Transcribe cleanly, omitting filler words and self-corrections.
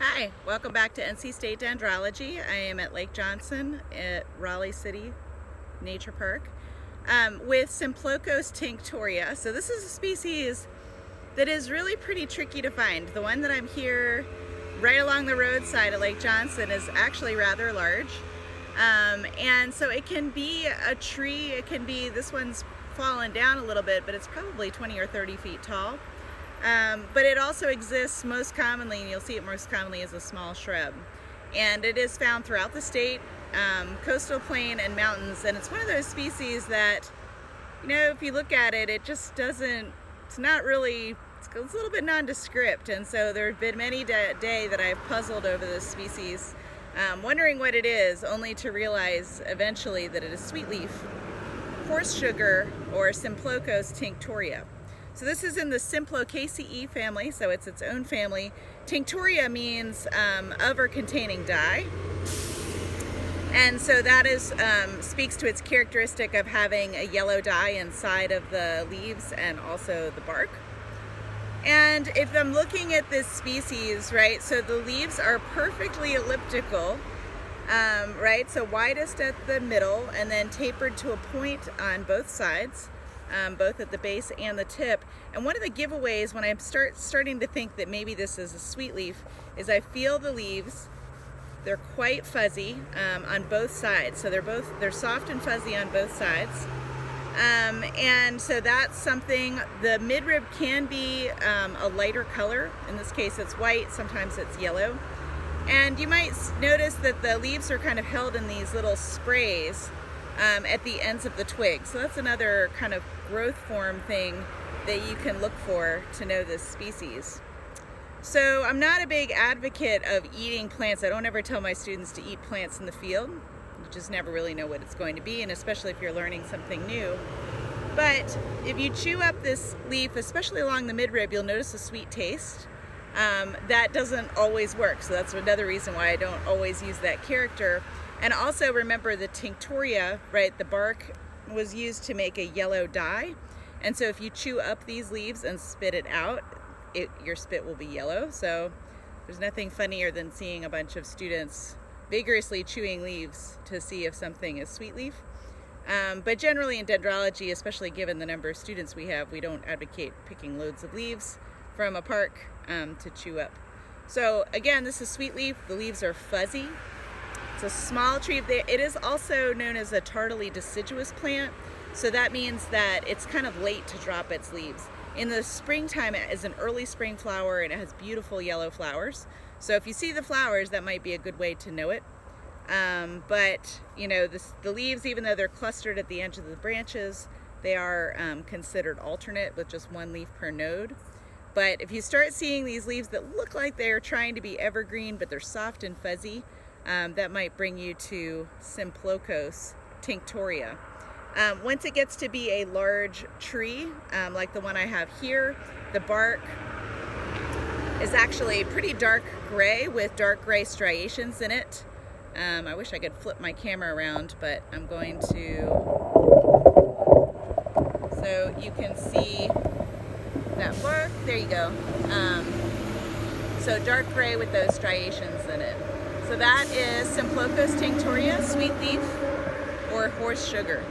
Hi, welcome back to NC State Dendrology. I am at Lake Johnson at Raleigh City Nature Park with Symplocos tinctoria. So this is a species that is really pretty tricky to find. The one that I'm here right along the roadside at Lake Johnson is actually rather large. And so it can be a tree, it can be, this one's fallen down a little bit, but it's probably 20 or 30 feet tall. But it also exists most commonly, and you'll see it most commonly as a small shrub. And it is found throughout the state, coastal plain and mountains, and it's one of those species that, you know, if you look at it, it just doesn't, it's not really, it's a little bit nondescript, and so there have been many day that I've puzzled over this species, wondering what it is, only to realize eventually that it is sweetleaf, horse sugar, or Symplocos tinctoria. So this is in the Symplocaceae family, so it's its own family. Tinctoria means of or containing dye. And so that is speaks to its characteristic of having a yellow dye inside of the leaves and also the bark. And if I'm looking at this species, right, so the leaves are perfectly elliptical, right, so widest at the middle and then tapered to a point on both sides. Both at the base and the tip. And one of the giveaways when I'm starting to think that maybe this is a sweetleaf is I feel the leaves, they're quite fuzzy on both sides. So they're soft and fuzzy on both sides. And so that's something. The midrib can be a lighter color. In this case it's white, sometimes it's yellow. And you might notice that the leaves are kind of held in these little sprays at the ends of the twig. So that's another kind of growth form thing that you can look for to know this species. So I'm not a big advocate of eating plants. I don't ever tell my students to eat plants in the field. You just never really know what it's going to be, and especially if you're learning something new. But if you chew up this leaf, especially along the midrib, you'll notice a sweet taste. That doesn't always work, so that's another reason why I don't always use that character. And also remember the tinctoria, right, the bark was used to make a yellow dye. And so if you chew up these leaves and spit it out, your spit will be yellow. So there's nothing funnier than seeing a bunch of students vigorously chewing leaves to see if something is sweetleaf. But generally in dendrology, especially given the number of students we have, we don't advocate picking loads of leaves from a park to chew up. So again, this is sweetleaf. The leaves are fuzzy. It's a small tree. It is also known as a tardily deciduous plant, so that means that it's kind of late to drop its leaves. In the springtime, it is an early spring flower and it has beautiful yellow flowers. So if you see the flowers, that might be a good way to know it. But you know, the leaves, even though they're clustered at the edge of the branches, they are considered alternate with just one leaf per node. But if you start seeing these leaves that look like they're trying to be evergreen, but they're soft and fuzzy, that might bring you to Symplocos tinctoria. Once it gets to be a large tree, like the one I have here, the bark is actually pretty dark gray with dark gray striations in it. I wish I could flip my camera around, but I'm going to, so you can see that bark. There you go. So dark gray with those striations in it. So that is Symplocos tinctoria, sweetleaf, or horse sugar.